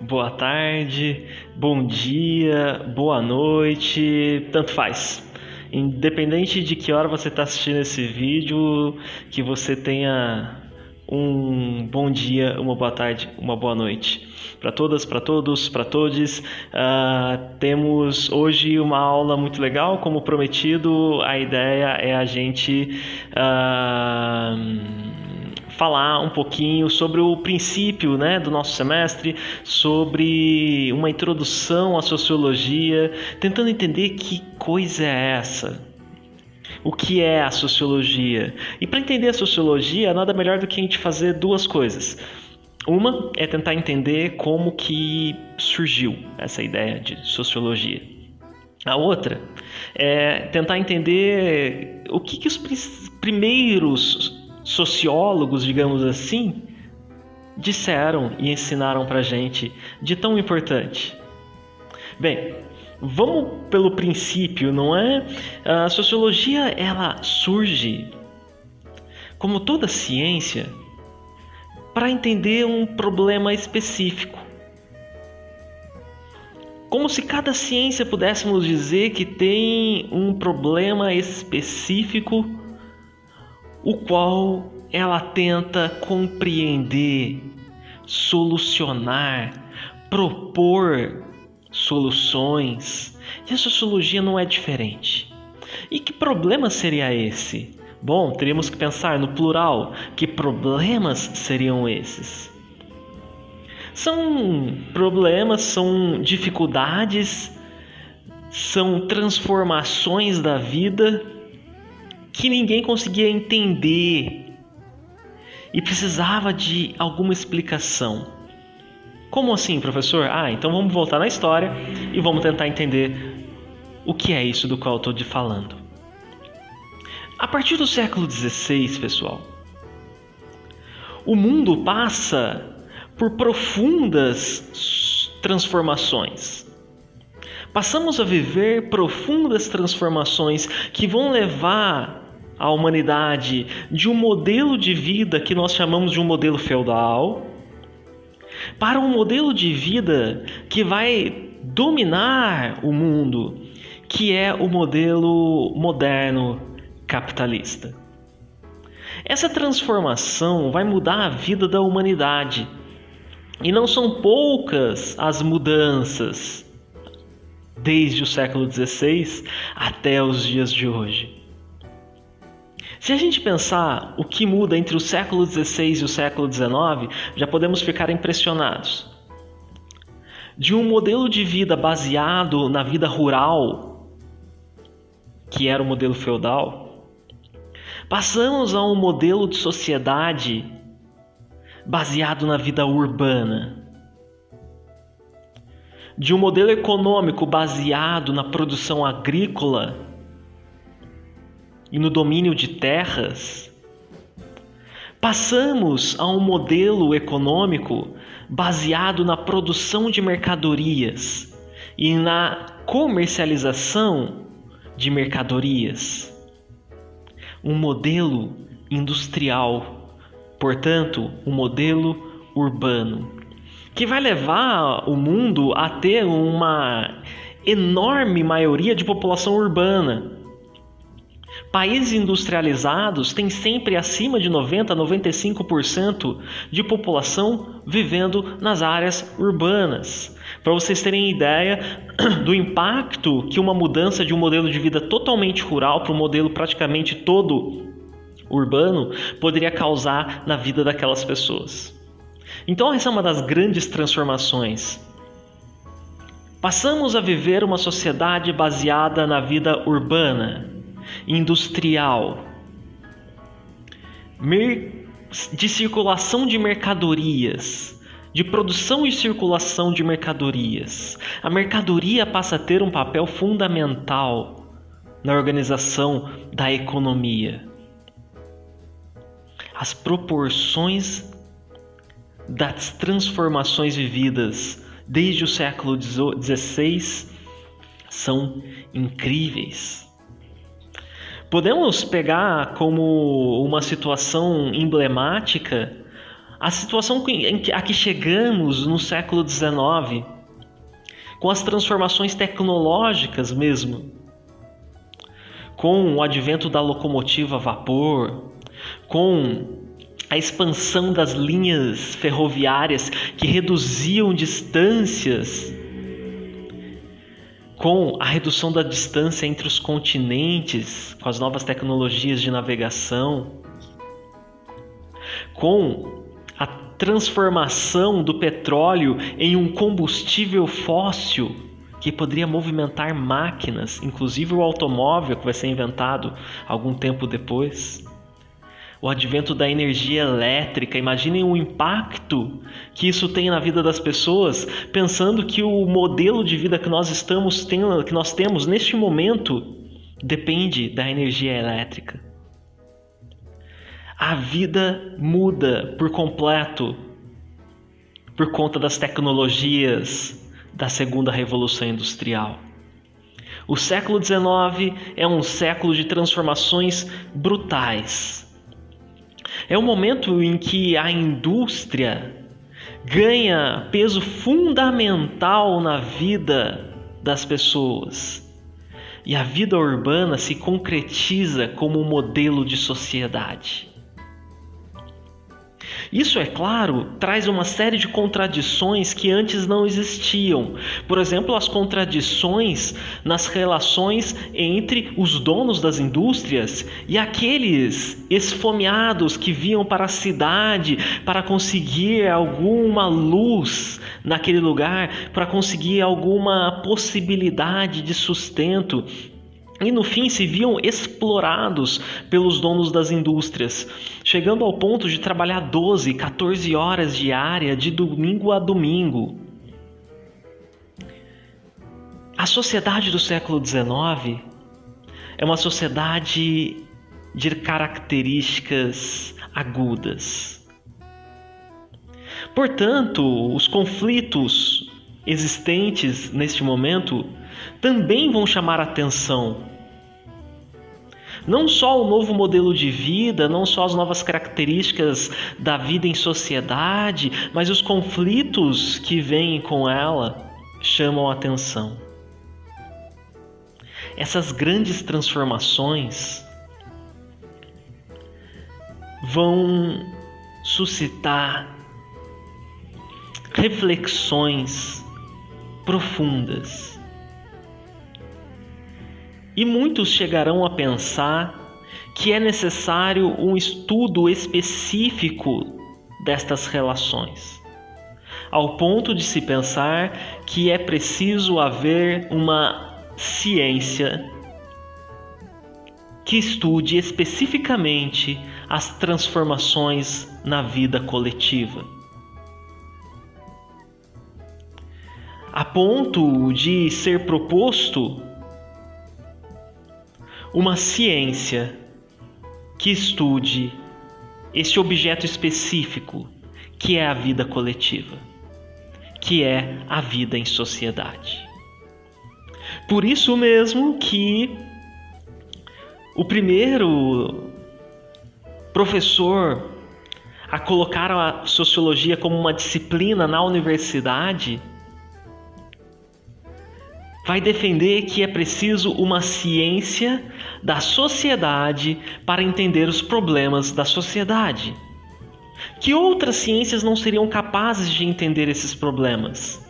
boa tarde, bom dia, boa noite, tanto faz. Independente de que hora você está assistindo esse vídeo, que você tenha um bom dia, uma boa tarde, uma boa noite. Para todas, para todos, para todes, temos hoje uma aula muito legal, como prometido. A ideia é a gente falar um pouquinho sobre o princípio, do nosso semestre, sobre uma introdução à sociologia, tentando entender que coisa é essa. O que é a sociologia? E para entender a sociologia, nada melhor do que a gente fazer duas coisas. Uma é tentar entender como que surgiu essa ideia de sociologia. A outra é tentar entender o que os primeiros sociólogos, digamos assim, disseram e ensinaram pra gente de tão importante. Bem, vamos pelo princípio, não é? A sociologia, ela surge, como toda ciência, para entender um problema específico. Como se cada ciência pudéssemos dizer que tem um problema específico, o qual ela tenta compreender, solucionar, propor soluções. E a sociologia não é diferente. E que problema seria esse? Bom, teríamos que pensar no plural. Que problemas seriam esses? São problemas, são dificuldades, são transformações da vida que ninguém conseguia entender e precisava de alguma explicação. Como assim, professor? Então vamos voltar na história e vamos tentar entender o que é isso do qual eu estou falando. A partir do século XVI, pessoal, o mundo passa por profundas transformações. Passamos a viver profundas transformações que vão levar a humanidade de um modelo de vida que nós chamamos de um modelo feudal para um modelo de vida que vai dominar o mundo, que é o modelo moderno capitalista. Essa transformação vai mudar a vida da humanidade. E não são poucas as mudanças desde o século XVI até os dias de hoje. Se a gente pensar o que muda entre o século XVI e o século XIX, já podemos ficar impressionados. De um modelo de vida baseado na vida rural, que era o modelo feudal, passamos a um modelo de sociedade baseado na vida urbana. De um modelo econômico baseado na produção agrícola e no domínio de terras, passamos a um modelo econômico baseado na produção de mercadorias e na comercialização de mercadorias. Um modelo industrial, portanto, um modelo urbano, que vai levar o mundo a ter uma enorme maioria de população urbana. Países industrializados têm sempre acima de 90% a 95% de população vivendo nas áreas urbanas. Para vocês terem ideia do impacto que uma mudança de um modelo de vida totalmente rural para um modelo praticamente todo urbano poderia causar na vida daquelas pessoas. Então essa é uma das grandes transformações. Passamos a viver uma sociedade baseada na vida urbana, industrial, de circulação de mercadorias, de produção e circulação de mercadorias. A mercadoria passa a ter um papel fundamental na organização da economia. As proporções das transformações vividas desde o século XVI são incríveis. Podemos pegar como uma situação emblemática A situação a que chegamos no século XIX, com as transformações tecnológicas mesmo, com o advento da locomotiva a vapor, com a expansão das linhas ferroviárias que reduziam distâncias, com a redução da distância entre os continentes, com as novas tecnologias de navegação, com a transformação do petróleo em um combustível fóssil que poderia movimentar máquinas, inclusive o automóvel que vai ser inventado algum tempo depois. O advento da energia elétrica, imaginem o impacto que isso tem na vida das pessoas, pensando que o modelo de vida que nós temos neste momento depende da energia elétrica. A vida muda por completo por conta das tecnologias da segunda revolução industrial. O século XIX é um século de transformações brutais. É o momento em que a indústria ganha peso fundamental na vida das pessoas e a vida urbana se concretiza como um modelo de sociedade. Isso, é claro, traz uma série de contradições que antes não existiam. Por exemplo, as contradições nas relações entre os donos das indústrias e aqueles esfomeados que vinham para a cidade para conseguir alguma luz naquele lugar, para conseguir alguma possibilidade de sustento. E no fim se viam explorados pelos donos das indústrias, chegando ao ponto de trabalhar 12, 14 horas diárias de domingo a domingo. A sociedade do século XIX é uma sociedade de características agudas. Portanto, os conflitos existentes neste momento também vão chamar a atenção. Não só o novo modelo de vida, não só as novas características da vida em sociedade, mas os conflitos que vêm com ela chamam a atenção. Essas grandes transformações vão suscitar reflexões profundas. E muitos chegarão a pensar que é necessário um estudo específico destas relações, ao ponto de se pensar que é preciso haver uma ciência que estude especificamente as transformações na vida coletiva. A ponto de ser proposto uma ciência que estude esse objeto específico, que é a vida coletiva, que é a vida em sociedade. Por isso mesmo que o primeiro professor a colocar a sociologia como uma disciplina na universidade vai defender que é preciso uma ciência da sociedade para entender os problemas da sociedade. Que outras ciências não seriam capazes de entender esses problemas?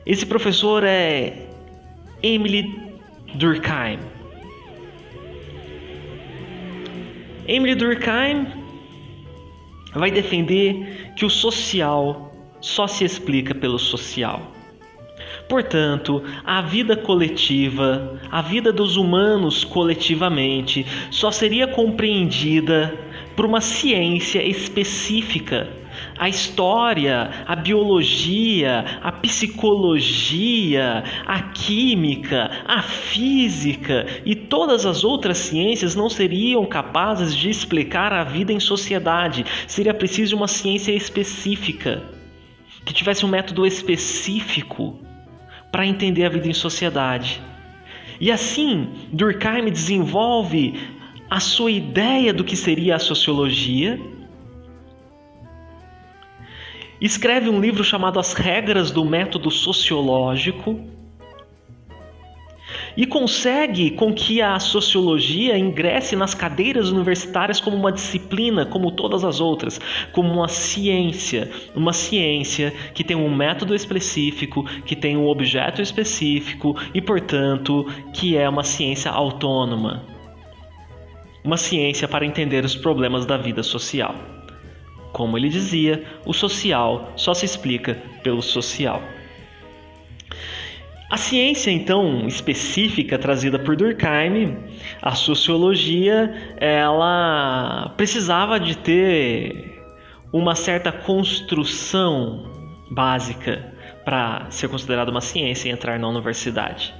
Esse professor é Émile Durkheim. Émile Durkheim vai defender que o social só se explica pelo social. Portanto, a vida coletiva, a vida dos humanos coletivamente, só seria compreendida por uma ciência específica. A história, a biologia, a psicologia, a química, a física e todas as outras ciências não seriam capazes de explicar a vida em sociedade. Seria preciso uma ciência específica, que tivesse um método específico para entender a vida em sociedade. E assim, Durkheim desenvolve a sua ideia do que seria a sociologia escreve um livro chamado As Regras do Método Sociológico e consegue com que a sociologia ingresse nas cadeiras universitárias como uma disciplina, como todas as outras, como uma ciência que tem um método específico, que tem um objeto específico e, portanto, que é uma ciência autônoma. Uma ciência para entender os problemas da vida social. Como ele dizia, o social só se explica pelo social. A ciência, então, específica trazida por Durkheim, a sociologia, ela precisava de ter uma certa construção básica para ser considerada uma ciência e entrar na universidade.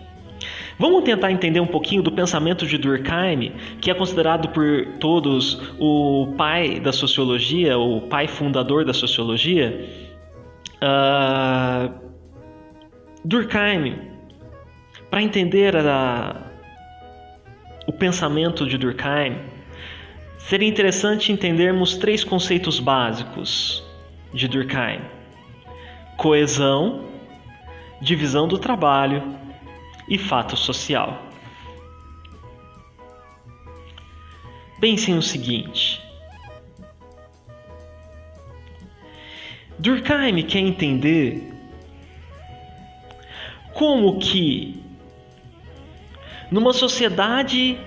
Vamos tentar entender um pouquinho do pensamento de Durkheim, que é considerado por todos o pai da sociologia, o pai fundador da sociologia. Durkheim, para entender o pensamento de Durkheim, seria interessante entendermos 3 conceitos básicos de Durkheim: coesão, divisão do trabalho e fato social. Pensem o seguinte: Durkheim quer entender como que, numa sociedade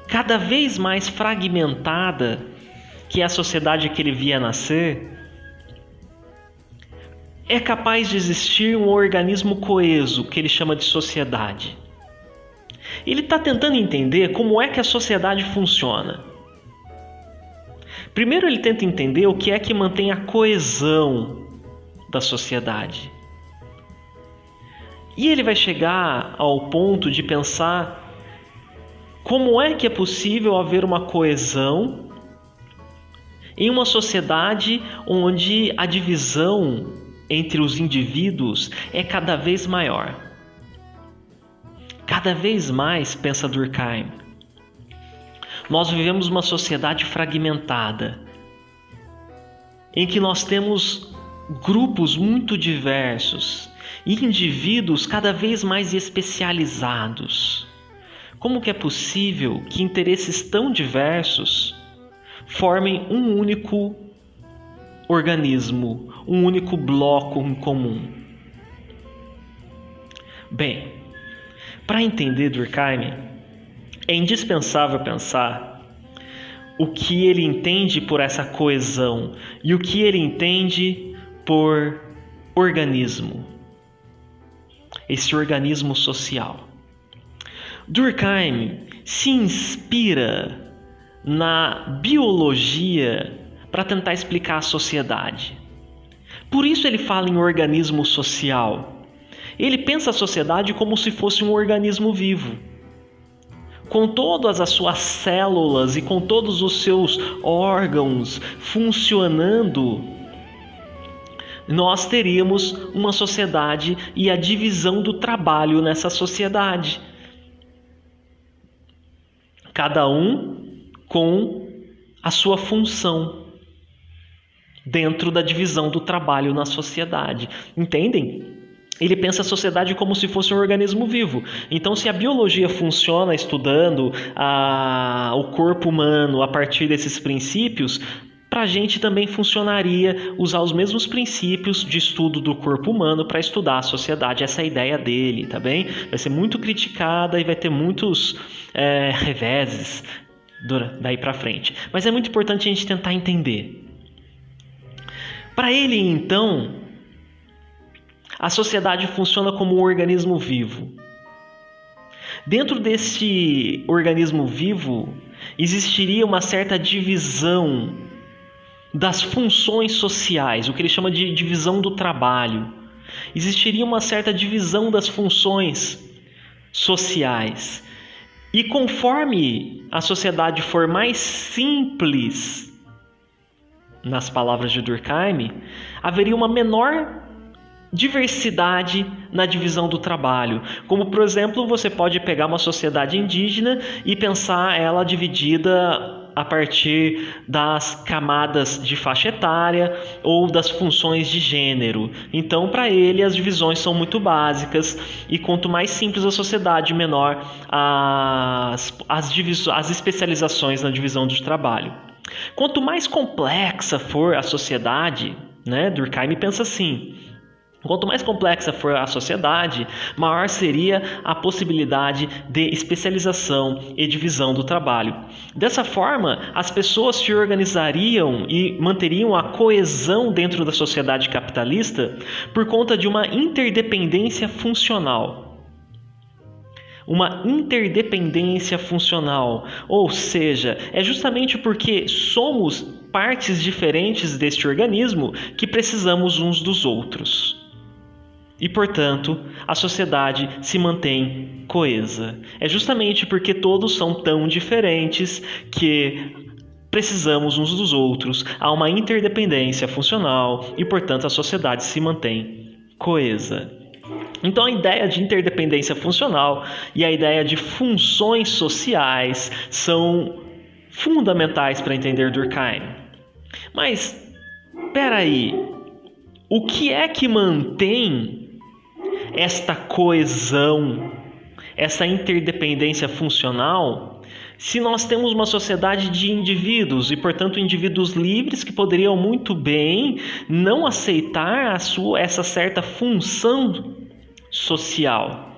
cada vez mais fragmentada, que é a sociedade que ele via nascer, é capaz de existir um organismo coeso, que ele chama de sociedade. Ele está tentando entender como é que a sociedade funciona. Primeiro ele tenta entender o que é que mantém a coesão da sociedade. E ele vai chegar ao ponto de pensar como é que é possível haver uma coesão em uma sociedade onde a divisão entre os indivíduos é cada vez maior. Cada vez mais, pensa Durkheim, nós vivemos uma sociedade fragmentada, em que nós temos grupos muito diversos, indivíduos cada vez mais especializados. Como que é possível que interesses tão diversos formem um único organismo, um único bloco em comum? Bem, para entender Durkheim, é indispensável pensar o que ele entende por essa coesão e o que ele entende por organismo. Esse organismo social. Durkheim se inspira na biologia para tentar explicar a sociedade. Por isso ele fala em organismo social. Ele pensa a sociedade como se fosse um organismo vivo, com todas as suas células e com todos os seus órgãos funcionando. Nós teríamos uma sociedade e a divisão do trabalho nessa sociedade. Cada um com a sua função dentro da divisão do trabalho na sociedade. Entendem? Ele pensa a sociedade como se fosse um organismo vivo. Então, se a biologia funciona estudando o corpo humano a partir desses princípios, para a gente também funcionaria usar os mesmos princípios de estudo do corpo humano para estudar a sociedade. Essa é a ideia dele, tá bem? Vai ser muito criticada e vai ter muitos reveses daí para frente. Mas é muito importante a gente tentar entender. Para ele, então, a sociedade funciona como um organismo vivo. Dentro desse organismo vivo, existiria uma certa divisão das funções sociais, o que ele chama de divisão do trabalho. Existiria uma certa divisão das funções sociais. E conforme a sociedade for mais simples, nas palavras de Durkheim, haveria uma menor diversidade na divisão do trabalho. Como, por exemplo, você pode pegar uma sociedade indígena e pensar ela dividida a partir das camadas de faixa etária ou das funções de gênero. Então, para ele, as divisões são muito básicas e quanto mais simples a sociedade, menor as especializações na divisão do trabalho. Quanto mais complexa for a sociedade, né, Durkheim pensa assim: quanto mais complexa for a sociedade, maior seria a possibilidade de especialização e divisão do trabalho. Dessa forma, as pessoas se organizariam e manteriam a coesão dentro da sociedade capitalista por conta de uma interdependência funcional. Uma interdependência funcional, ou seja, é justamente porque somos partes diferentes deste organismo que precisamos uns dos outros. E, portanto, a sociedade se mantém coesa. É justamente porque todos são tão diferentes que precisamos uns dos outros. Há uma interdependência funcional e, portanto, a sociedade se mantém coesa. Então, a ideia de interdependência funcional e a ideia de funções sociais são fundamentais para entender Durkheim. Mas, espera aí, o que é que mantém esta coesão, essa interdependência funcional, se nós temos uma sociedade de indivíduos e, portanto, indivíduos livres que poderiam muito bem não aceitar essa certa função social?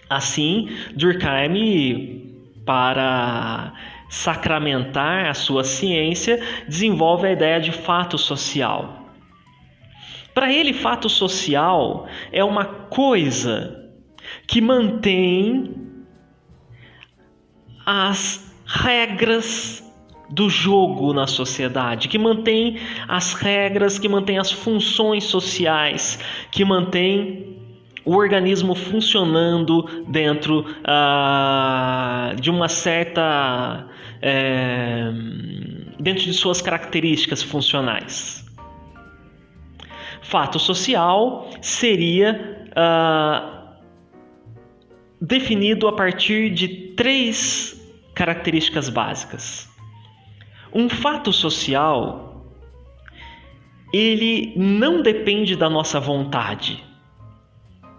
Assim, Durkheim, para sacramentar a sua ciência, desenvolve a ideia de fato social. Para ele, fato social é uma coisa que mantém as regras do jogo na sociedade, que mantém as regras, que mantém as funções sociais, que mantém o organismo funcionando dentro de uma certa... dentro de suas características funcionais. Fato social seria definido a partir de 3 características básicas. Um fato social, ele não depende da nossa vontade.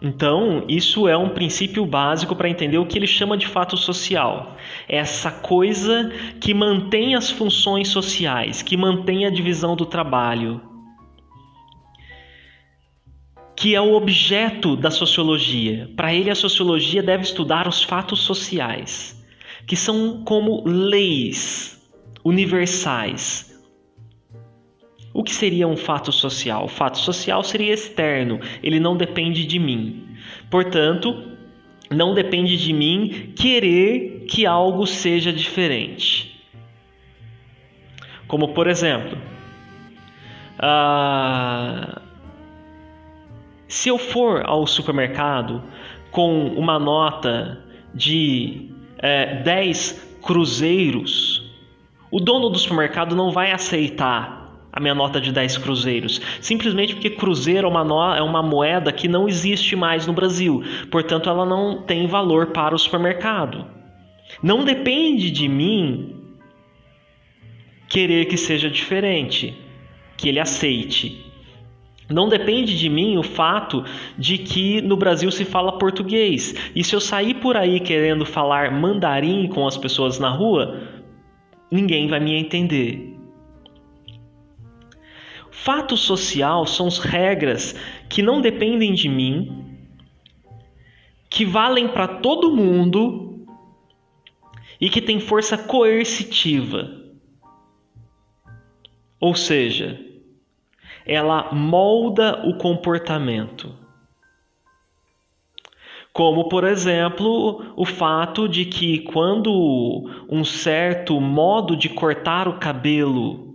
Então, isso é um princípio básico para entender o que ele chama de fato social. É essa coisa que mantém as funções sociais, que mantém a divisão do trabalho, que é o objeto da sociologia. Para ele, a sociologia deve estudar os fatos sociais, que são como leis universais. O que seria um fato social? O fato social seria externo, ele não depende de mim. Portanto, não depende de mim querer que algo seja diferente. Como, por exemplo, se eu for ao supermercado com uma nota de 10 cruzeiros, o dono do supermercado não vai aceitar a minha nota de 10 cruzeiros, simplesmente porque cruzeiro é uma moeda que não existe mais no Brasil, portanto ela não tem valor para o supermercado. Não depende de mim querer que seja diferente, que ele aceite. Não depende de mim o fato de que no Brasil se fala português. E se eu sair por aí querendo falar mandarim com as pessoas na rua, ninguém vai me entender. Fato social são as regras que não dependem de mim, que valem para todo mundo e que têm força coercitiva. Ou seja, ela molda o comportamento. Como, por exemplo, o fato de que quando um certo modo de cortar o cabelo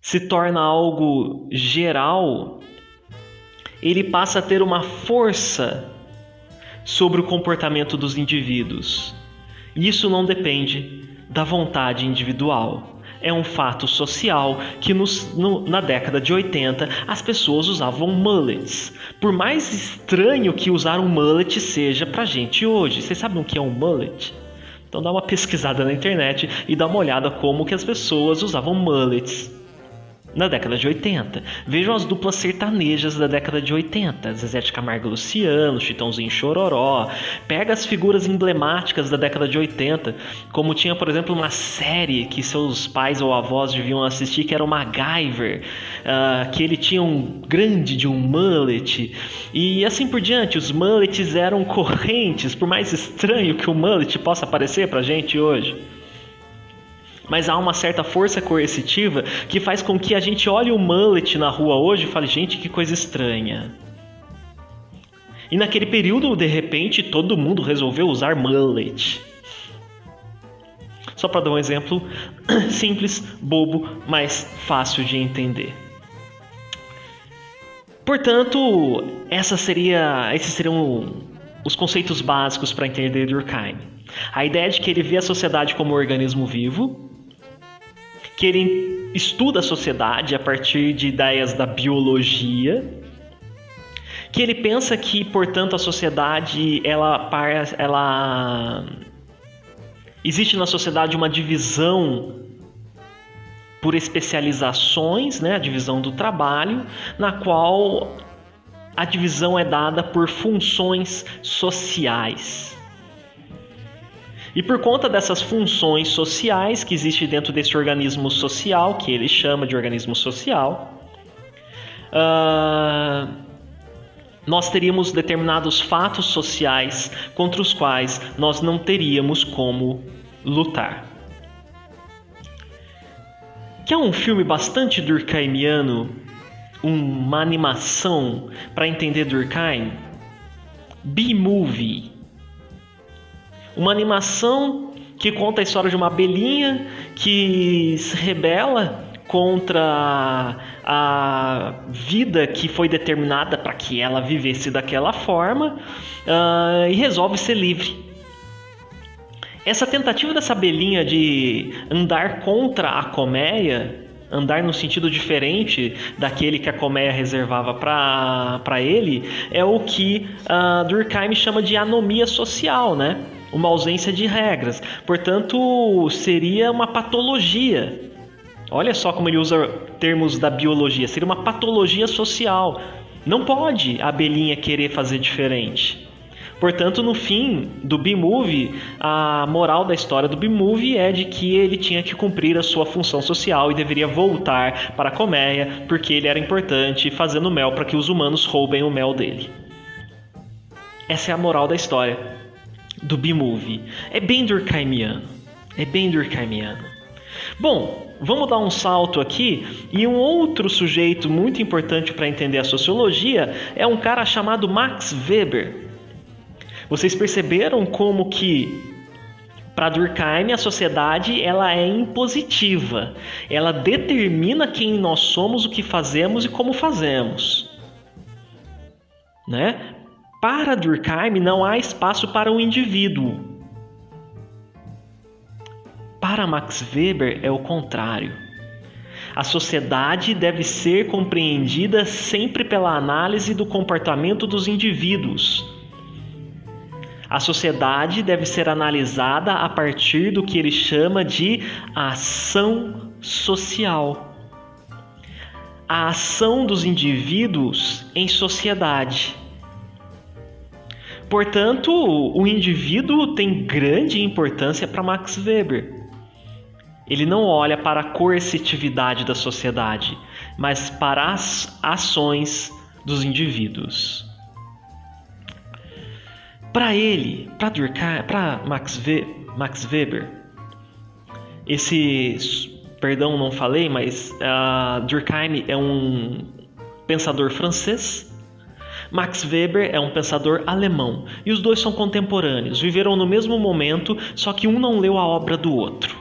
se torna algo geral, ele passa a ter uma força sobre o comportamento dos indivíduos. Isso não depende da vontade individual. É um fato social que na década de 80 as pessoas usavam mullets. Por mais estranho que usar um mullet seja pra gente hoje. Vocês sabem o que é um mullet? Então dá uma pesquisada na internet e dá uma olhada como que as pessoas usavam mullets na década de 80. Vejam as duplas sertanejas da década de 80. Zezé de Camargo e Luciano, Chitãozinho e Chororó. Pega as figuras emblemáticas da década de 80, como tinha, por exemplo, uma série que seus pais ou avós deviam assistir, que era o MacGyver, que ele tinha um grande de um mullet. E assim por diante, os mullets eram correntes, por mais estranho que o mullet possa parecer pra gente hoje. Mas há uma certa força coercitiva que faz com que a gente olhe o mullet na rua hoje e fale, gente, que coisa estranha. E naquele período, de repente, todo mundo resolveu usar mullet. Só para dar um exemplo simples, bobo, mas fácil de entender. Portanto, esses seriam os conceitos básicos para entender Durkheim. A ideia de que ele vê a sociedade como um organismo vivo, que ele estuda a sociedade a partir de ideias da biologia, que ele pensa que, portanto, a sociedade, existe na sociedade uma divisão por especializações, né? A divisão do trabalho, na qual a divisão é dada por funções sociais. E por conta dessas funções sociais que existem dentro desse organismo social, que ele chama de organismo social, nós teríamos determinados fatos sociais contra os quais nós não teríamos como lutar. Que é um filme bastante durkheimiano, uma animação para entender Durkheim? B-Movie. Uma animação que conta a história de uma abelhinha que se rebela contra a vida que foi determinada para que ela vivesse daquela forma e resolve ser livre. Essa tentativa dessa abelhinha de andar contra a colmeia, andar no sentido diferente daquele que a colmeia reservava para ele, é o que Durkheim chama de anomia social, né? Uma ausência de regras. Portanto, seria uma patologia. Olha só como ele usa termos da biologia. Seria uma patologia social. Não pode a abelhinha querer fazer diferente. Portanto, no fim do B-Movie, a moral da história do B-Movie é de que ele tinha que cumprir a sua função social e deveria voltar para a colmeia porque ele era importante, fazendo mel para que os humanos roubem o mel dele. Essa é a moral da história do B-Movie. É bem durkheimiano. Bom, vamos dar um salto aqui, e um outro sujeito muito importante para entender a sociologia é um cara chamado Max Weber. Vocês perceberam como que para Durkheim a sociedade ela é impositiva. Ela determina quem nós somos, o que fazemos e como fazemos, né? Para Durkheim não há espaço para o indivíduo. Para Max Weber é o contrário. A sociedade deve ser compreendida sempre pela análise do comportamento dos indivíduos. A sociedade deve ser analisada a partir do que ele chama de ação social. A ação dos indivíduos em sociedade. Portanto, o indivíduo tem grande importância para Max Weber. Ele não olha para a coercitividade da sociedade, mas para as ações dos indivíduos. Para ele, para Durkheim, para Max Weber, não falei, mas Durkheim é um pensador francês. Max Weber é um pensador alemão, e os dois são contemporâneos, viveram no mesmo momento, só que um não leu a obra do outro.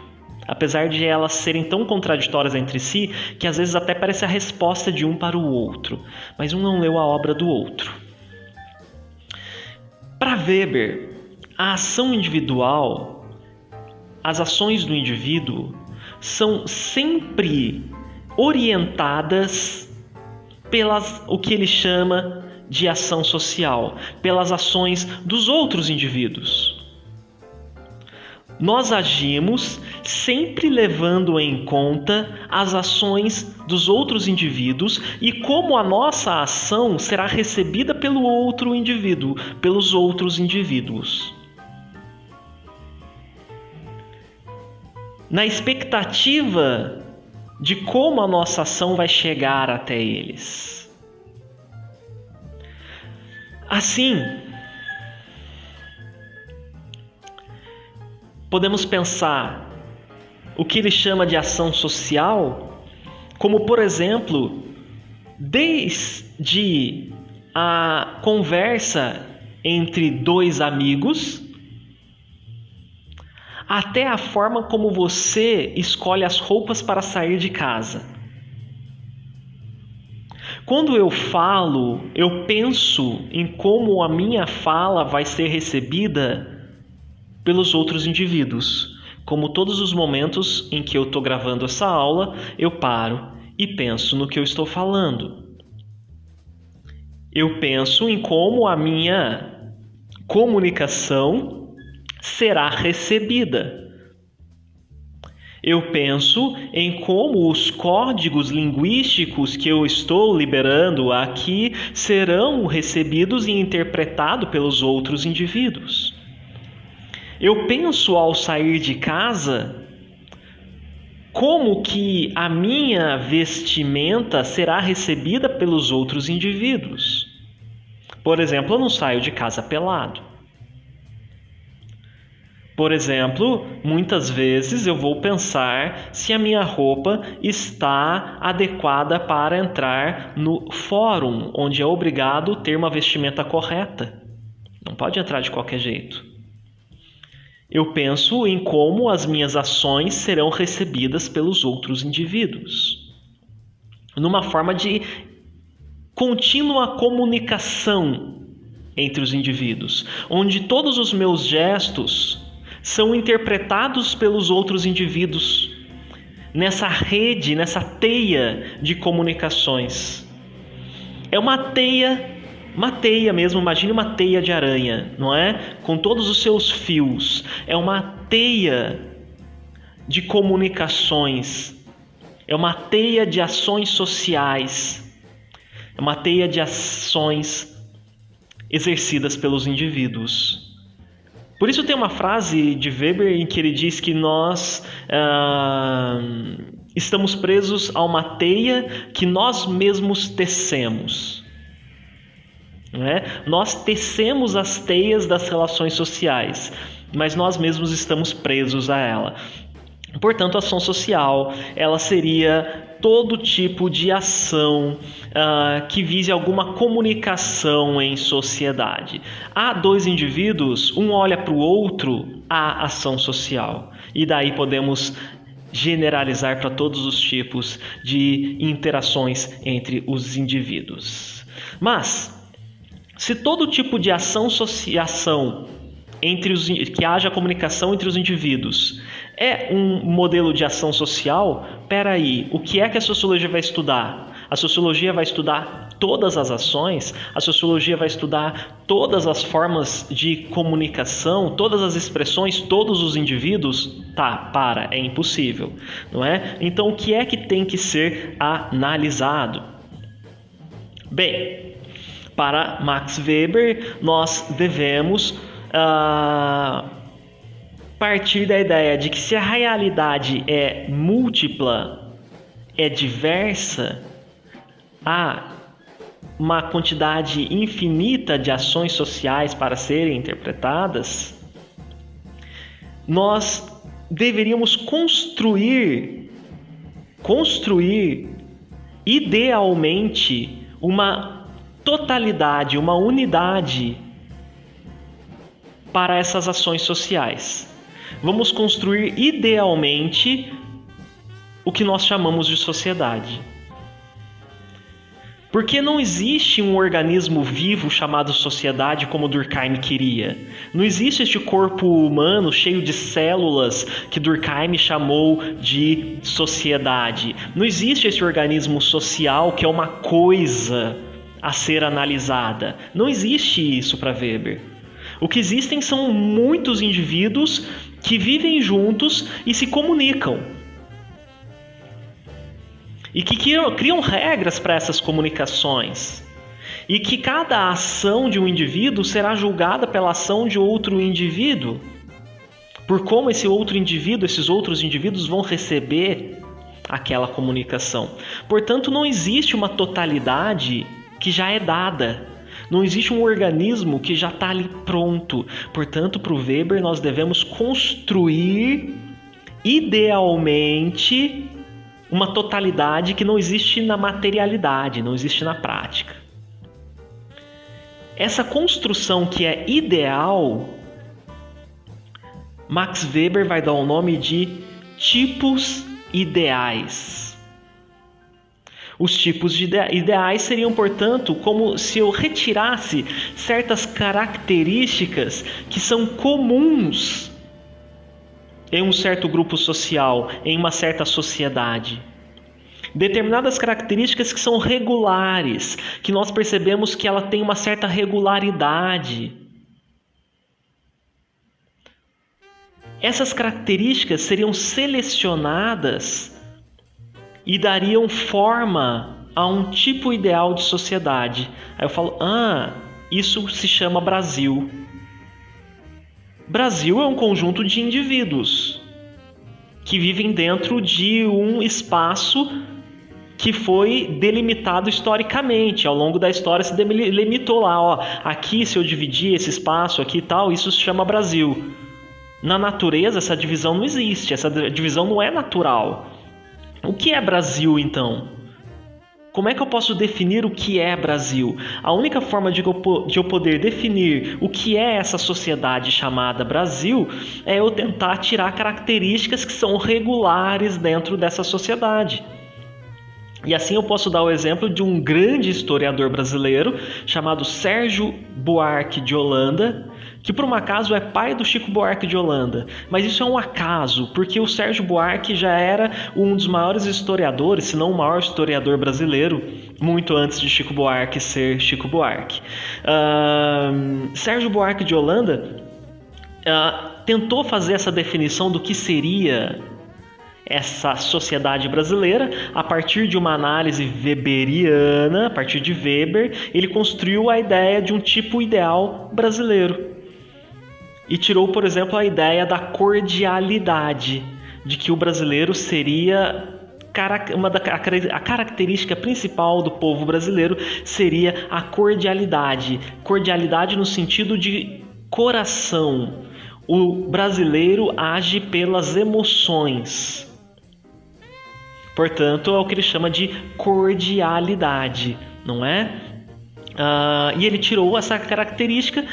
Apesar de elas serem tão contraditórias entre si, que às vezes até parece a resposta de um para o outro, mas um não leu a obra do outro. Para Weber, a ação individual, as ações do indivíduo, são sempre orientadas pelas o que ele chama de ação social, pelas ações dos outros indivíduos. nós agimos sempre levando em conta as ações dos outros indivíduos e como a nossa ação será recebida pelo outro indivíduo, pelos outros indivíduos. Na expectativa de como a nossa ação vai chegar até eles. Assim, podemos pensar o que ele chama de ação social, como, por exemplo, desde a conversa entre dois amigos, até a forma como você escolhe as roupas para sair de casa. Quando eu falo, eu penso em como a minha fala vai ser recebida pelos outros indivíduos. Como todos os momentos em que eu estou gravando essa aula, eu paro e penso no que eu estou falando. Eu penso em como a minha comunicação será recebida. Eu penso em como os códigos linguísticos que eu estou liberando aqui serão recebidos e interpretados pelos outros indivíduos. Eu penso ao sair de casa como que a minha vestimenta será recebida pelos outros indivíduos. Por exemplo, eu não saio de casa pelado. Por exemplo, muitas vezes eu vou pensar se a minha roupa está adequada para entrar no fórum, onde é obrigado ter uma vestimenta correta. Não pode entrar de qualquer jeito. Eu penso em como as minhas ações serão recebidas pelos outros indivíduos, numa forma de contínua comunicação entre os indivíduos, onde todos os meus gestos são interpretados pelos outros indivíduos, nessa rede, nessa teia de comunicações. É uma teia mesmo, imagine uma teia de aranha, não é? Com todos os seus fios. É uma teia de comunicações. É uma teia de ações sociais. É uma teia de ações exercidas pelos indivíduos. Por isso tem uma frase de Weber em que ele diz que nós estamos presos a uma teia que nós mesmos tecemos. Nós tecemos as teias das relações sociais, mas nós mesmos estamos presos a ela. Portanto, a ação social, ela seria todo tipo de ação que vise alguma comunicação em sociedade. Há dois indivíduos, um olha para o outro, há ação social. E daí podemos generalizar para todos os tipos de interações entre os indivíduos. Mas se todo tipo de ação que haja comunicação entre os indivíduos é um modelo de ação social, peraí, o que é que a sociologia vai estudar? A sociologia vai estudar todas as ações? A sociologia vai estudar todas as formas de comunicação, todas as expressões, todos os indivíduos? É impossível, não é? Então, o que é que tem que ser analisado? Bem, para Max Weber, nós devemos partir da ideia de que se a realidade é múltipla, é diversa, há uma quantidade infinita de ações sociais para serem interpretadas, nós deveríamos construir idealmente uma totalidade, uma unidade para essas ações sociais. Vamos construir idealmente o que nós chamamos de sociedade. Porque não existe um organismo vivo chamado sociedade como Durkheim queria. Não existe este corpo humano cheio de células que Durkheim chamou de sociedade. Não existe esse organismo social que é uma coisa a ser analisada. Não existe isso para Weber. O que existem são muitos indivíduos que vivem juntos e se comunicam. E que criam regras para essas comunicações. E que cada ação de um indivíduo será julgada pela ação de outro indivíduo, por como esses outros indivíduos vão receber aquela comunicação. Portanto, não existe uma totalidade que já é dada. Não existe um organismo que já está ali pronto. Portanto, para o Weber, nós devemos construir, idealmente, uma totalidade que não existe na materialidade, não existe na prática. Essa construção que é ideal, Max Weber vai dar o nome de tipos ideais. Os tipos ideais seriam, portanto, como se eu retirasse certas características que são comuns em um certo grupo social, em uma certa sociedade. Determinadas características que são regulares, que nós percebemos que ela tem uma certa regularidade. Essas características seriam selecionadas e dariam forma a um tipo ideal de sociedade. Aí eu falo, isso se chama Brasil. Brasil é um conjunto de indivíduos que vivem dentro de um espaço que foi delimitado historicamente. Ao longo da história se delimitou lá, aqui se eu dividir esse espaço aqui e tal, isso se chama Brasil. Na natureza essa divisão não existe, essa divisão não é natural. O que é Brasil então? Como é que eu posso definir o que é Brasil? A única forma de eu poder definir o que é essa sociedade chamada Brasil é eu tentar tirar características que são regulares dentro dessa sociedade. E assim eu posso dar o exemplo de um grande historiador brasileiro chamado Sérgio Buarque de Holanda, que por um acaso é pai do Chico Buarque de Holanda. Mas isso é um acaso, porque o Sérgio Buarque já era um dos maiores historiadores, se não o maior historiador brasileiro, muito antes de Chico Buarque ser Chico Buarque. Sérgio Buarque de Holanda tentou fazer essa definição do que seria essa sociedade brasileira a partir de uma análise weberiana. A partir de Weber, ele construiu a ideia de um tipo ideal brasileiro e tirou, por exemplo, a ideia da cordialidade, de que o brasileiro seria a característica principal do povo brasileiro seria a cordialidade no sentido de coração. O brasileiro age pelas emoções. Portanto, é o que ele chama de cordialidade, não é? E ele tirou essa característica,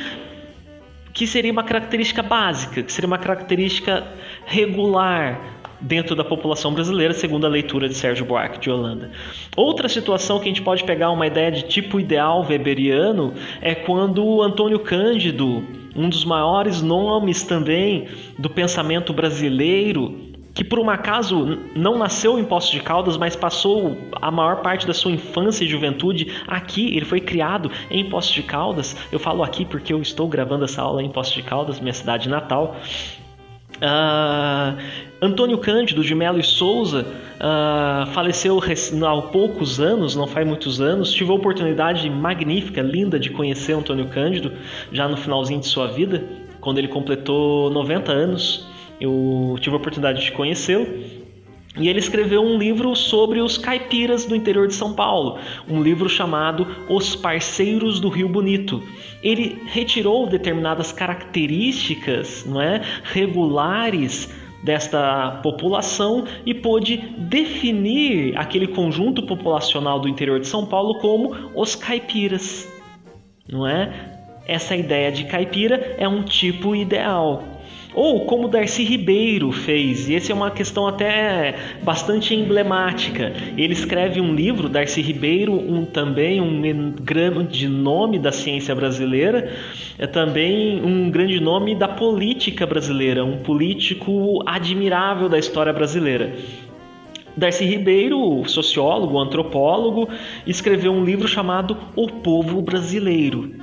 que seria uma característica básica, que seria uma característica regular dentro da população brasileira, segundo a leitura de Sérgio Buarque de Holanda. Outra situação que a gente pode pegar uma ideia de tipo ideal weberiano é quando Antônio Cândido, um dos maiores nomes também do pensamento brasileiro, que por um acaso não nasceu em Poços de Caldas, mas passou a maior parte da sua infância e juventude aqui. Ele foi criado em Poços de Caldas. Eu falo aqui porque eu estou gravando essa aula em Poços de Caldas, minha cidade natal. Antônio Cândido de Melo e Souza faleceu há poucos anos, não faz muitos anos. Tive a oportunidade magnífica, linda de conhecer Antônio Cândido já no finalzinho de sua vida, quando ele completou 90 anos. Eu tive a oportunidade de conhecê-lo. E ele escreveu um livro sobre os caipiras do interior de São Paulo, um livro chamado Os Parceiros do Rio Bonito. Ele retirou determinadas características, regulares desta população e pôde definir aquele conjunto populacional do interior de São Paulo como os caipiras, não é? Essa ideia de caipira é um tipo ideal. Ou como Darcy Ribeiro fez, e essa é uma questão até bastante emblemática. Ele escreve um livro, Darcy Ribeiro, também um grande nome da ciência brasileira, é também um grande nome da política brasileira, um político admirável da história brasileira. Darcy Ribeiro, sociólogo, antropólogo, escreveu um livro chamado O Povo Brasileiro.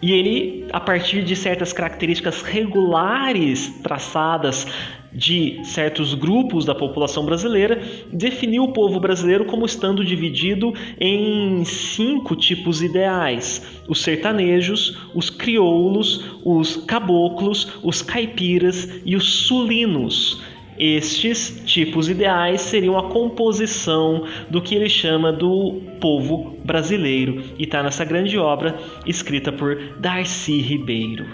E ele, a partir de certas características regulares traçadas de certos grupos da população brasileira, definiu o povo brasileiro como estando dividido em 5 tipos ideais: os sertanejos, os crioulos, os caboclos, os caipiras e os sulinos. Estes tipos ideais seriam a composição do que ele chama do povo brasileiro, e está nessa grande obra escrita por Darcy Ribeiro.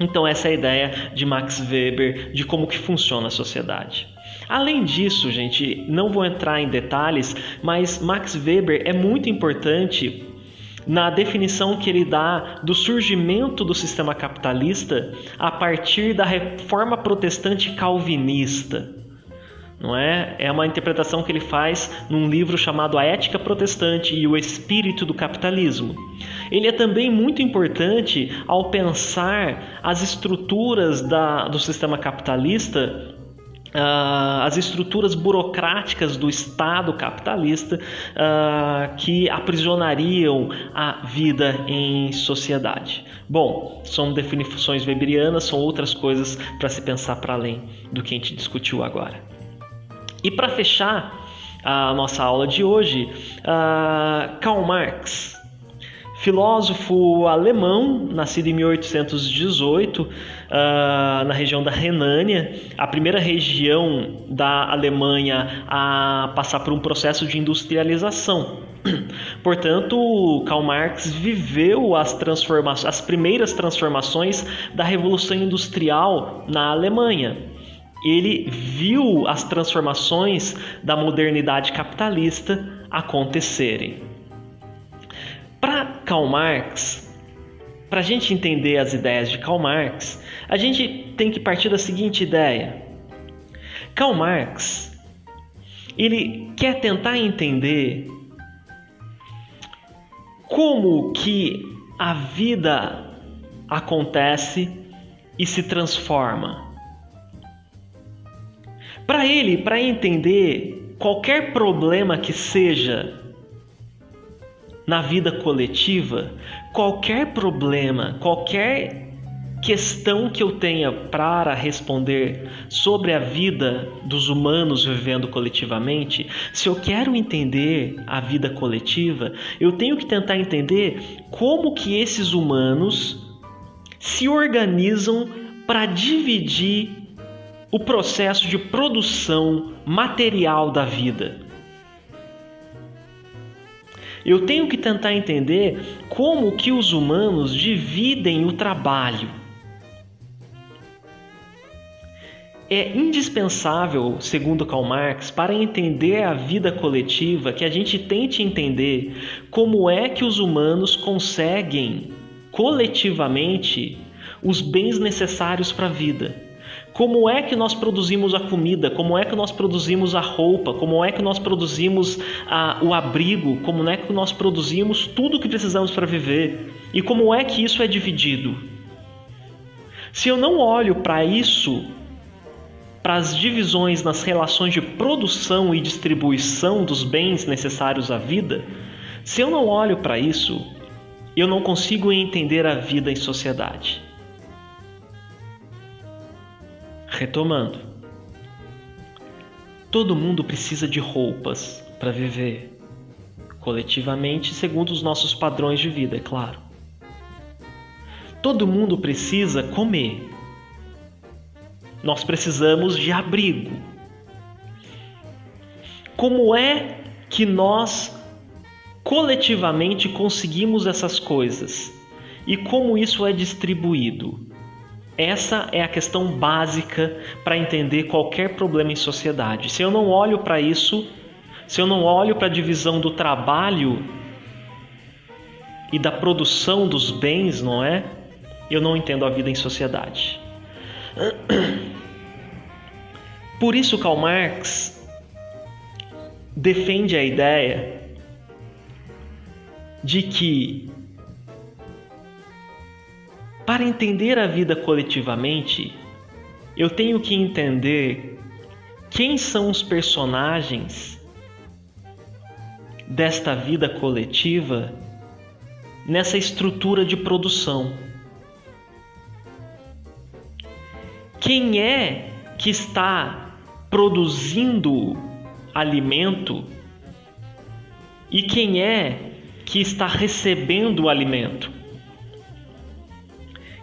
Então essa é a ideia de Max Weber de como que funciona a sociedade. Além disso, gente, não vou entrar em detalhes, mas Max Weber é muito importante na definição que ele dá do surgimento do sistema capitalista a partir da reforma protestante calvinista. Não é? É uma interpretação que ele faz num livro chamado A Ética Protestante e o Espírito do Capitalismo. Ele é também muito importante ao pensar as estruturas do sistema capitalista, as estruturas burocráticas do Estado capitalista que aprisionariam a vida em sociedade. Bom, são definições weberianas, são outras coisas para se pensar para além do que a gente discutiu agora. E para fechar a nossa aula de hoje, Karl Marx, filósofo alemão, nascido em 1818, na região da Renânia, a primeira região da Alemanha a passar por um processo de industrialização. Portanto, Karl Marx viveu as primeiras transformações da Revolução Industrial na Alemanha. Ele viu as transformações da modernidade capitalista acontecerem. Para Karl Marx, para a gente entender as ideias de Karl Marx, a gente tem que partir da seguinte ideia. Karl Marx, ele quer tentar entender como que a vida acontece e se transforma. Para ele, para entender qualquer problema que seja na vida coletiva, qualquer problema, qualquer questão que eu tenha para responder sobre a vida dos humanos vivendo coletivamente, se eu quero entender a vida coletiva, eu tenho que tentar entender como que esses humanos se organizam para dividir o processo de produção material da vida. Eu tenho que tentar entender como que os humanos dividem o trabalho. É indispensável, segundo Karl Marx, para entender a vida coletiva, que a gente tente entender como é que os humanos conseguem, coletivamente, os bens necessários para a vida. Como é que nós produzimos a comida? Como é que nós produzimos a roupa? Como é que nós produzimos o abrigo? Como é que nós produzimos tudo o que precisamos para viver? E como é que isso é dividido? Se eu não olho para isso, para as divisões nas relações de produção e distribuição dos bens necessários à vida, se eu não olho para isso, eu não consigo entender a vida em sociedade. Retomando, todo mundo precisa de roupas para viver, coletivamente, segundo os nossos padrões de vida, é claro. Todo mundo precisa comer. Nós precisamos de abrigo. Como é que nós coletivamente conseguimos essas coisas? E como isso é distribuído? Essa é a questão básica para entender qualquer problema em sociedade. Se eu não olho para isso, se eu não olho para a divisão do trabalho e da produção dos bens, não é? Eu não entendo a vida em sociedade. Por isso Karl Marx defende a ideia de que para entender a vida coletivamente, eu tenho que entender quem são os personagens desta vida coletiva nessa estrutura de produção. Quem é que está produzindo alimento e quem é que está recebendo o alimento?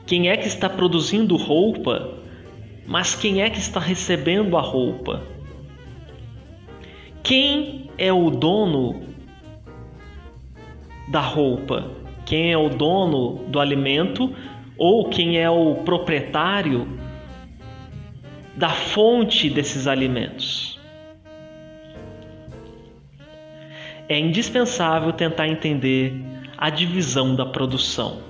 Quem é que está produzindo roupa, mas quem é que está recebendo a roupa? Quem é o dono da roupa? Quem é o dono do alimento ou quem é o proprietário da fonte desses alimentos? É indispensável tentar entender a divisão da produção.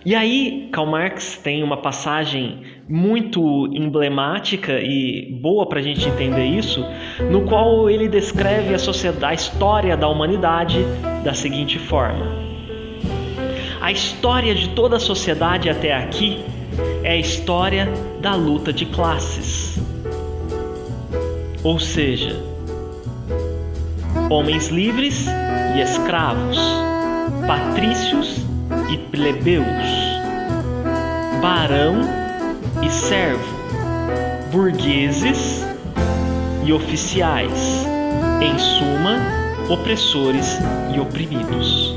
E aí, Karl Marx tem uma passagem muito emblemática e boa para a gente entender isso, no qual ele descreve a sociedade, a história da humanidade da seguinte forma: a história de toda a sociedade até aqui é a história da luta de classes. Ou seja, homens livres e escravos, patrícios e plebeus, barão e servo, burgueses e oficiais, em suma, opressores e oprimidos.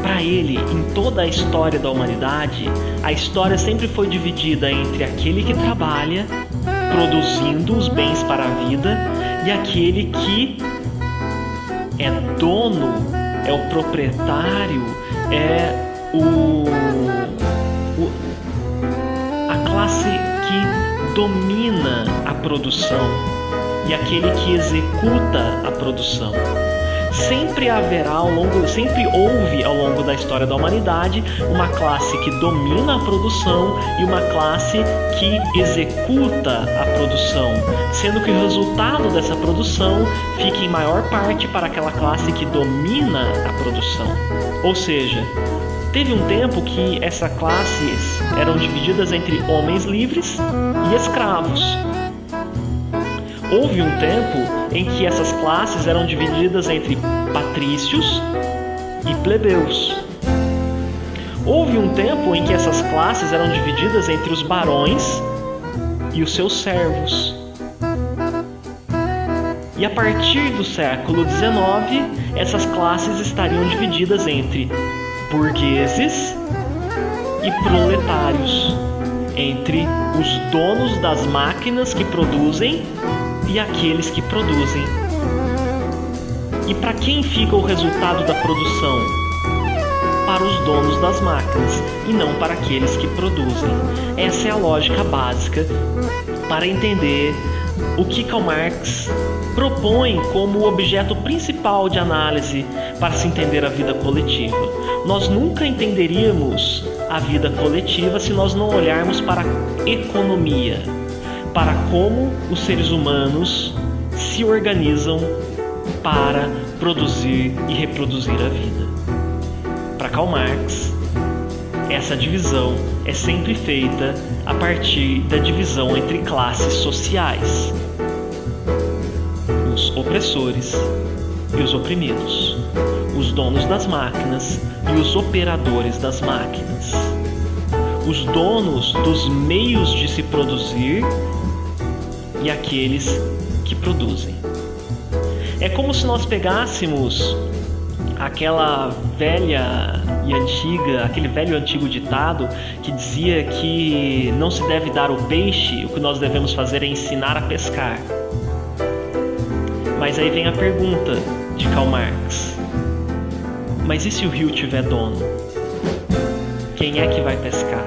Para ele, em toda a história da humanidade, a história sempre foi dividida entre aquele que trabalha, produzindo os bens para a vida, e aquele que é dono, é o proprietário, é a classe que domina a produção e aquele que executa a produção. Sempre houve ao longo da história da humanidade uma classe que domina a produção e uma classe que executa a produção, sendo que o resultado dessa produção fica em maior parte para aquela classe que domina a produção. Ou seja, teve um tempo que essas classes eram divididas entre homens livres e escravos. Houve um tempo em que essas classes eram divididas entre patrícios e plebeus. Houve um tempo em que essas classes eram divididas entre os barões e os seus servos. E a partir do século XIX, essas classes estariam divididas entre burgueses e proletários, entre os donos das máquinas que produzem e aqueles que produzem. E para quem fica o resultado da produção? Para os donos das máquinas e não para aqueles que produzem. Essa é a lógica básica para entender o que Karl Marx propõe como objeto principal de análise para se entender a vida coletiva. Nós nunca entenderíamos a vida coletiva se nós não olharmos para a economia, para como os seres humanos se organizam para produzir e reproduzir a vida. Para Karl Marx, essa divisão é sempre feita a partir da divisão entre classes sociais: os opressores e os oprimidos, os donos das máquinas e os operadores das máquinas, os donos dos meios de se produzir e aqueles que produzem. É como se nós pegássemos aquela velha e antiga, aquele velho e antigo ditado que dizia que não se deve dar o peixe, o que nós devemos fazer é ensinar a pescar. Mas aí vem a pergunta de Karl Marx: mas e se o rio tiver dono? Quem é que vai pescar?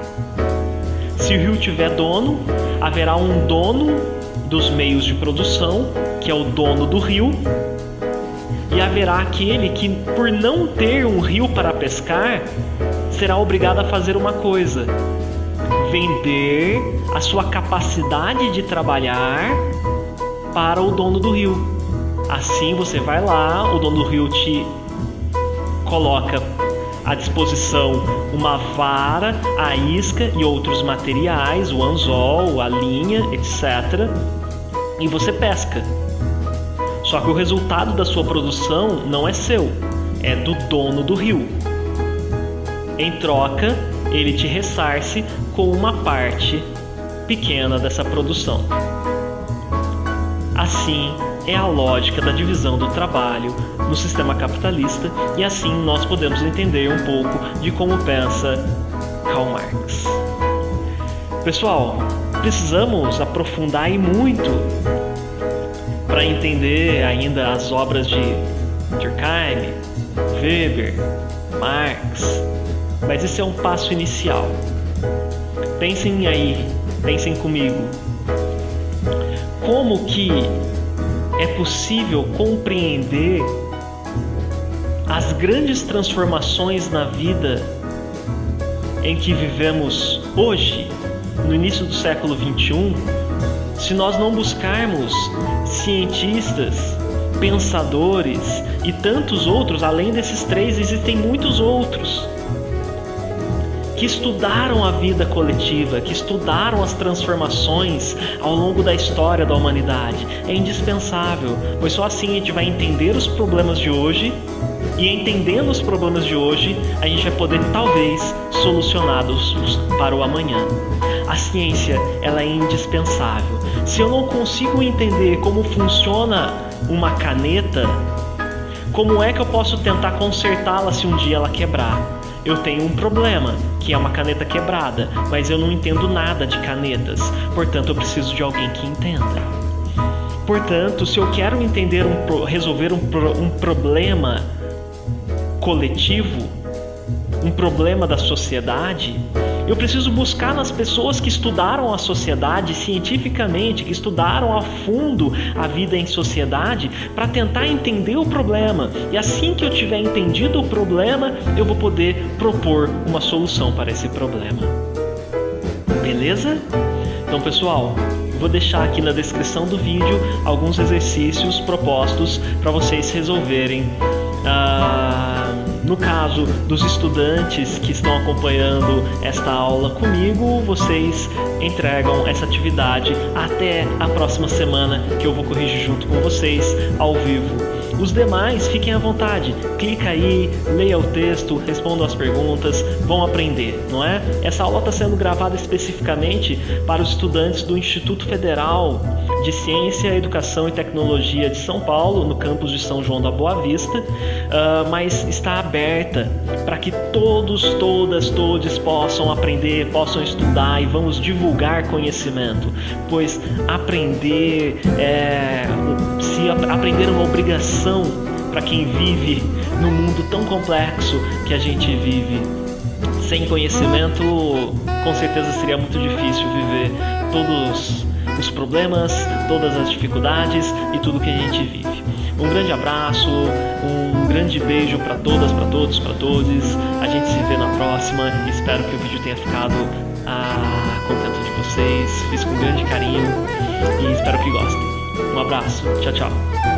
Se o rio tiver dono, haverá um dono dos meios de produção, que é o dono do rio, e haverá aquele que, por não ter um rio para pescar, será obrigado a fazer uma coisa: vender a sua capacidade de trabalhar para o dono do rio. Assim você vai lá, o dono do rio te coloca à disposição uma vara, a isca e outros materiais, o anzol, a linha, etc. E você pesca. Só que o resultado da sua produção não é seu, é do dono do rio. Em troca, ele te ressarce com uma parte pequena dessa produção. Assim é a lógica da divisão do trabalho no sistema capitalista, e assim nós podemos entender um pouco de como pensa Karl Marx. Pessoal, precisamos aprofundar e muito para entender ainda as obras de Durkheim, Weber, Marx, mas esse é um passo inicial. Pensem aí, pensem comigo. Como que é possível compreender as grandes transformações na vida em que vivemos hoje, no início do século XXI, se nós não buscarmos cientistas, pensadores e tantos outros? Além desses três, existem muitos outros que estudaram a vida coletiva, que estudaram as transformações ao longo da história da humanidade. É indispensável, pois só assim a gente vai entender os problemas de hoje, e entendendo os problemas de hoje, a gente vai poder talvez solucioná-los para o amanhã. A ciência, ela é indispensável. Se eu não consigo entender como funciona uma caneta, como é que eu posso tentar consertá-la se um dia ela quebrar? Eu tenho um problema, que é uma caneta quebrada, mas eu não entendo nada de canetas, portanto eu preciso de alguém que entenda. Portanto, se eu quero entender resolver um problema coletivo, um problema da sociedade, eu preciso buscar nas pessoas que estudaram a sociedade cientificamente, que estudaram a fundo a vida em sociedade, para tentar entender o problema. E assim que eu tiver entendido o problema, eu vou poder propor uma solução para esse problema. Beleza? Então, pessoal, vou deixar aqui na descrição do vídeo alguns exercícios propostos para vocês resolverem. No caso dos estudantes que estão acompanhando esta aula comigo, vocês entregam essa atividade até a próxima semana, que eu vou corrigir junto com vocês ao vivo. Os demais, fiquem à vontade, clica aí, leia o texto, respondam as perguntas, vão aprender, não é? Essa aula está sendo gravada especificamente para os estudantes do Instituto Federal de Ciência, Educação e Tecnologia de São Paulo, no campus de São João da Boa Vista, mas está aberta para que todos possam aprender, possam estudar, e vamos divulgar conhecimento, pois aprender é uma obrigação para quem vive no mundo tão complexo que a gente vive. Sem conhecimento, com certeza seria muito difícil viver todos os problemas, todas as dificuldades e tudo que a gente vive. Um grande abraço, um grande beijo para todas, para todos, para todos. A gente se vê na próxima. Espero que o vídeo tenha ficado contento de vocês. Fiz com grande carinho e espero que gostem. Um abraço. Tchau, tchau.